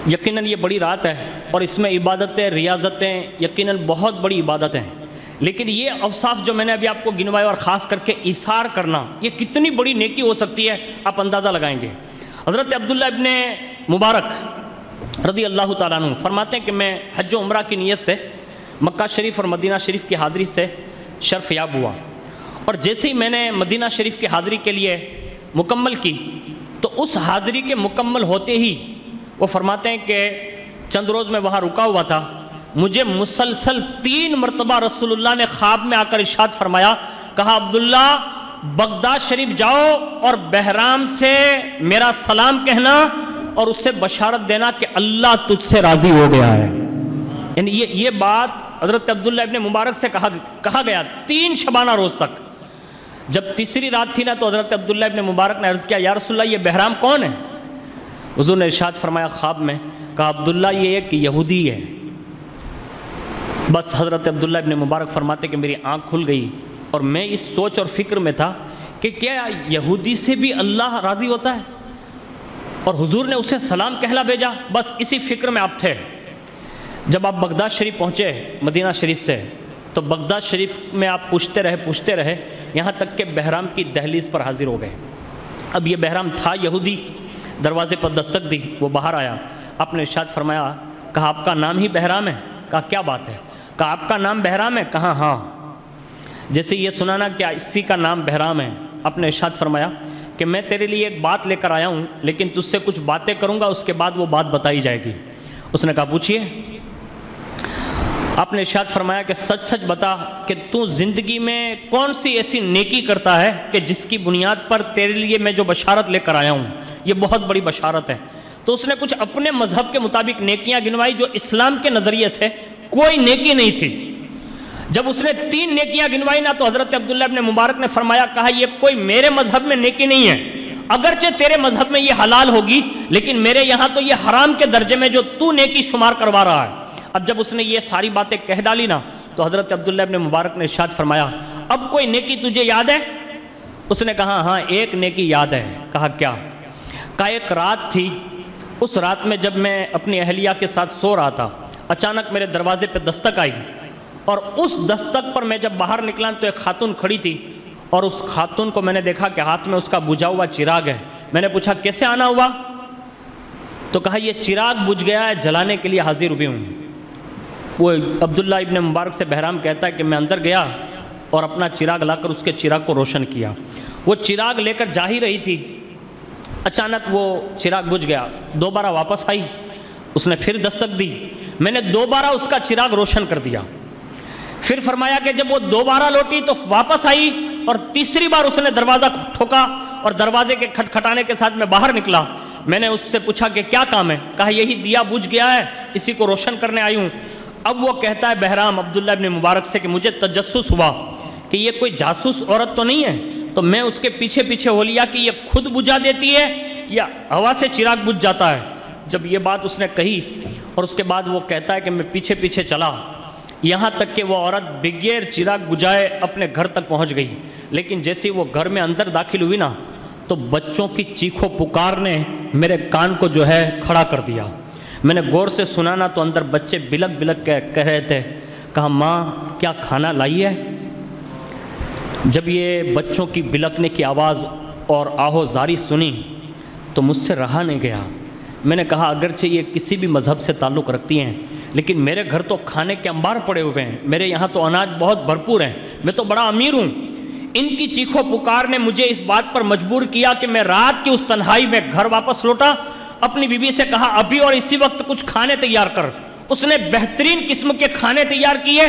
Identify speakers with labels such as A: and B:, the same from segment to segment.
A: یقیناً یہ بڑی رات ہے اور اس میں عبادتیں، ریاضتیں یقیناً بہت بڑی عبادتیں ہیں، لیکن یہ اوصاف جو میں نے ابھی آپ کو گنوائے اور خاص کر کے ایثار کرنا، یہ کتنی بڑی نیکی ہو سکتی ہے آپ اندازہ لگائیں گے۔ حضرت عبداللہ ابن مبارک رضی اللہ تعالیٰ عنہ فرماتے ہیں کہ میں حج و عمرہ کی نیت سے مکہ شریف اور مدینہ شریف کی حاضری سے شرف یاب ہوا، اور جیسے ہی میں نے مدینہ شریف کی حاضری کے لیے مکمل کی تو اس حاضری کے مکمل ہوتے ہی وہ فرماتے ہیں کہ چند روز میں وہاں رکا ہوا تھا، مجھے مسلسل 3 مرتبہ رسول اللہ نے خواب میں آ کر ارشاد فرمایا، کہا عبداللہ بغداد شریف جاؤ اور بہرام سے میرا سلام کہنا اور اس سے بشارت دینا کہ اللہ تجھ سے راضی ہو گیا ہے۔ یعنی یہ بات حضرت عبداللہ ابن مبارک سے کہا گیا 3 شبانہ روز تک۔ جب تیسری رات تھی نا تو حضرت عبداللہ ابن مبارک نے عرض کیا، یا رسول اللہ یہ بہرام کون ہے؟ حضور نے ارشاد فرمایا خواب میں، کہا عبداللہ یہ ایک یہودی ہے۔ بس حضرت عبداللہ ابن مبارک فرماتے کہ میری آنکھ کھل گئی اور میں اس سوچ اور فکر میں تھا کہ کیا یہودی سے بھی اللہ راضی ہوتا ہے، اور حضور نے اسے سلام کہلا بھیجا۔ بس اسی فکر میں آپ تھے۔ جب آپ بغداد شریف پہنچے مدینہ شریف سے تو بغداد شریف میں آپ پوچھتے رہے یہاں تک کہ بہرام کی دہلیز پر حاضر ہو گئے۔ اب یہ بہرام تھا یہودی، دروازے پر دستک دی، وہ باہر آیا، آپ نے ارشاد فرمایا، کہا آپ کا نام ہی بہرام ہے؟ کہا کیا بات ہے؟ کہا آپ کا نام بہرام ہے؟ کہا ہاں۔ جیسے یہ سنانا کیا اسی کا نام بہرام ہے، آپ نے ارشاد فرمایا کہ میں تیرے لیے ایک بات لے کر آیا ہوں، لیکن تجھ سے کچھ باتیں کروں گا، اس کے بعد وہ بات بتائی جائے گی۔ اس نے کہا پوچھئے۔ آپ نے ارشاد فرمایا کہ سچ سچ بتا کہ تو زندگی میں کون سی ایسی نیکی کرتا ہے کہ جس کی بنیاد پر تیرے لیے میں جو بشارت لے کر آیا ہوں یہ بہت بڑی بشارت ہے۔ تو اس نے کچھ اپنے مذہب کے مطابق نیکیاں گنوائی جو اسلام کے نظریے سے کوئی نیکی نہیں تھی۔ جب اس نے 3 نیکیاں گنوائی نا تو حضرت عبداللہ ابن مبارک نے فرمایا، کہا یہ کوئی میرے مذہب میں نیکی نہیں ہے، اگرچہ تیرے مذہب میں یہ حلال ہوگی لیکن میرے یہاں تو یہ حرام کے درجے میں جو تو نیکی شمار کروا رہا ہے۔ اب جب اس نے یہ ساری باتیں کہہ ڈالی نا تو حضرت عبداللہ ابن مبارک نے ارشاد فرمایا، اب کوئی نیکی تجھے یاد ہے؟ اس نے کہا ہاں ایک نیکی یاد ہے۔ کہا کیا؟ کہا ایک رات تھی، اس رات میں جب میں اپنی اہلیہ کے ساتھ سو رہا تھا، اچانک میرے دروازے پہ دستک آئی، اور اس دستک پر میں جب باہر نکلا تو ایک خاتون کھڑی تھی، اور اس خاتون کو میں نے دیکھا کہ ہاتھ میں اس کا بجھا ہوا چراغ ہے۔ میں نے پوچھا کیسے آنا ہوا؟ تو کہا یہ چراغ بجھ گیا ہے، جلانے کے لیے حاضر ہوئی ہوں۔ وہ عبداللہ ابن مبارک سے بہرام کہتا ہے کہ میں اندر گیا اور اپنا چراغ لا کر اس کے چراغ کو روشن کیا۔ وہ چراغ لے کر جا ہی رہی تھی، اچانک وہ چراغ بجھ گیا، دوبارہ واپس آئی، اس نے پھر دستک دی، میں نے دوبارہ اس کا چراغ روشن کر دیا۔ پھر فرمایا کہ جب وہ دوبارہ لوٹی تو واپس آئی اور تیسری بار اس نے دروازہ ٹھوکا، اور دروازے کے کھٹکھٹانے کے ساتھ میں باہر نکلا۔ میں نے اس سے پوچھا کہ کیا کام ہے؟ کہا یہی دیا بجھ گیا ہے، اسی کو روشن کرنے آئی ہوں۔ اب وہ کہتا ہے بہرام عبداللہ ابن مبارک سے کہ مجھے تجسس ہوا کہ یہ کوئی جاسوس عورت تو نہیں ہے، تو میں اس کے پیچھے پیچھے ہو لیا کہ یہ خود بجھا دیتی ہے یا ہوا سے چراغ بجھ جاتا ہے۔ جب یہ بات اس نے کہی اور اس کے بعد وہ کہتا ہے کہ میں پیچھے پیچھے چلا، یہاں تک کہ وہ عورت بغیر چراغ بجھائے اپنے گھر تک پہنچ گئی، لیکن جیسے وہ گھر میں اندر داخل ہوئی نا تو بچوں کی چیخو پکار نے میرے کان کو جو ہے کھڑا کر دیا۔ میں نے غور سے سنا نا تو اندر بچے بلک بلک کہہ رہے تھے، کہا ماں کیا کھانا لائی ہے؟ جب یہ بچوں کی بلکنے کی آواز اور آہو زاری سنی تو مجھ سے رہا نہیں گیا۔ میں نے کہا اگرچہ یہ کسی بھی مذہب سے تعلق رکھتی ہیں لیکن میرے گھر تو کھانے کے انبار پڑے ہوئے ہیں، میرے یہاں تو اناج بہت بھرپور ہیں، میں تو بڑا امیر ہوں۔ ان کی چیخو پکار نے مجھے اس بات پر مجبور کیا کہ میں رات کی اس تنہائی میں گھر واپس لوٹا، اپنی بیوی سے کہا ابھی اور اسی وقت کچھ کھانے تیار کر۔ اس نے بہترین قسم کے کھانے تیار کیے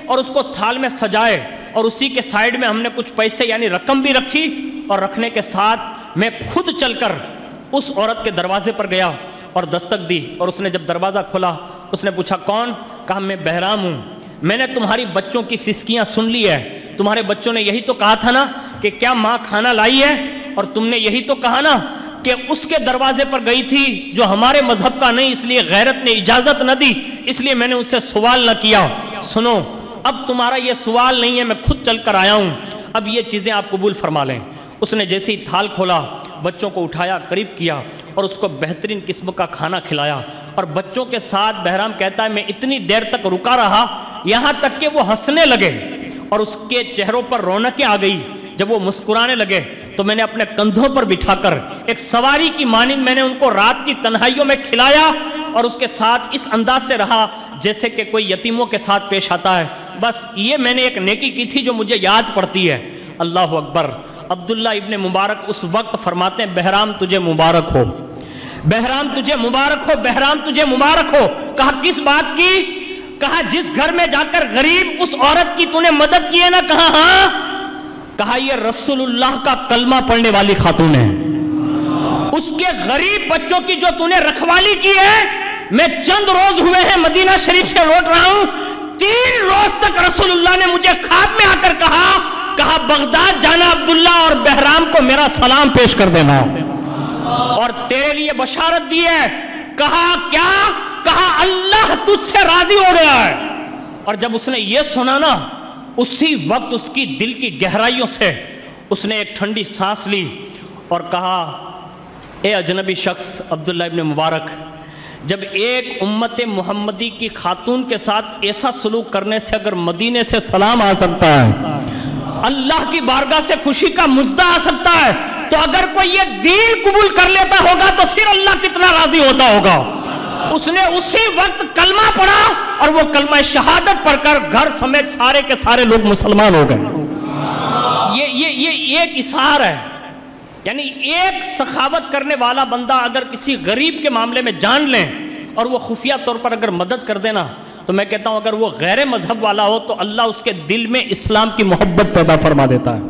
A: اور اس کو تھال میں سجائے، اور اسی کے سائیڈ میں ہم نے کچھ پیسے یعنی رقم بھی رکھی، اور رکھنے کے ساتھ میں خود چل کر اس عورت کے دروازے پر گیا اور دستک دی، اور اس نے جب دروازہ کھولا اس نے پوچھا کون؟ کہا میں بہرام ہوں، میں نے تمہاری بچوں کی سسکیاں سن لی ہے، تمہارے بچوں نے یہی تو کہا تھا نا کہ کیا ماں کھانا لائی ہے، اور تم نے یہی تو کہا نا کہ اس کے دروازے پر گئی تھی جو ہمارے مذہب کا نہیں، اس لیے غیرت نے اجازت نہ دی، اس لیے میں نے اس سے سوال نہ کیا۔ سنو اب تمہارا یہ سوال نہیں ہے، میں خود چل کر آیا ہوں، اب یہ چیزیں آپ قبول فرما لیں۔ اس نے جیسے ہی تھال کھولا، بچوں کو اٹھایا، قریب کیا اور اس کو بہترین قسم کا کھانا کھلایا، اور بچوں کے ساتھ بہرام کہتا ہے میں اتنی دیر تک رکا رہا یہاں تک کہ وہ ہنسنے لگے اور اس کے چہروں پر رونقیں آ گئی. جب وہ مسکرانے لگے تو میں نے اپنے کندھوں پر بٹھا کر ایک سواری کی مانند میں نے ان کو رات کی تنہائیوں میں کھلایا اور اس کے ساتھ اس انداز سے رہا جیسے کہ کوئی یتیموں کے ساتھ پیش آتا ہے. بس یہ میں نے ایک نیکی کی تھی جو مجھے یاد پڑتی ہے. اللہ اکبر. عبداللہ ابن مبارک اس وقت فرماتے ہیں بہرام تجھے مبارک ہو، بہرام تجھے مبارک ہو، بہرام تجھے مبارک ہو. کہا کس بات کی؟ کہا جس گھر میں جا کر غریب اس عورت کی تو نے مدد کی ہے نا. کہا ہاں. کہا یہ رسول اللہ کا کلمہ پڑھنے والی خاتون ہے، اس کے غریب بچوں کی جو تو نے رکھوالی کی ہے. میں چند روز ہوئے ہیں مدینہ شریف سے لوٹ رہا ہوں، 3 روز تک رسول اللہ نے مجھے خواب میں آ کر کہا بغداد جانا عبداللہ اور بہرام کو میرا سلام پیش کر دینا اور تیرے لیے بشارت دی ہے. کہا کیا؟ کہا اللہ تجھ سے راضی ہو گیا ہے. اور جب اس نے یہ سنا نا اسی وقت اس کی دل کی گہرائیوں سے اس نے ایک ٹھنڈی سانس لی اور کہا اے اجنبی شخص عبداللہ ابن مبارک، جب ایک امت محمدی کی خاتون کے ساتھ ایسا سلوک کرنے سے اگر مدینے سے سلام آ سکتا ہے، اللہ کی بارگاہ سے خوشی کا مژدہ آ سکتا ہے، تو اگر کوئی یہ دین قبول کر لیتا ہوگا تو پھر اللہ کتنا راضی ہوتا ہوگا. اس نے اسی وقت کلمہ پڑھا اور وہ کلمہ شہادت پڑھ کر گھر سمیت سارے کے سارے لوگ مسلمان ہو گئے. یہ ایک اثار ہے. یعنی ایک سخاوت کرنے والا بندہ اگر کسی غریب کے معاملے میں جان لیں اور وہ خفیہ طور پر اگر مدد کر دینا تو میں کہتا ہوں اگر وہ غیر مذہب والا ہو تو اللہ اس کے دل میں اسلام کی محبت پیدا فرما دیتا ہے.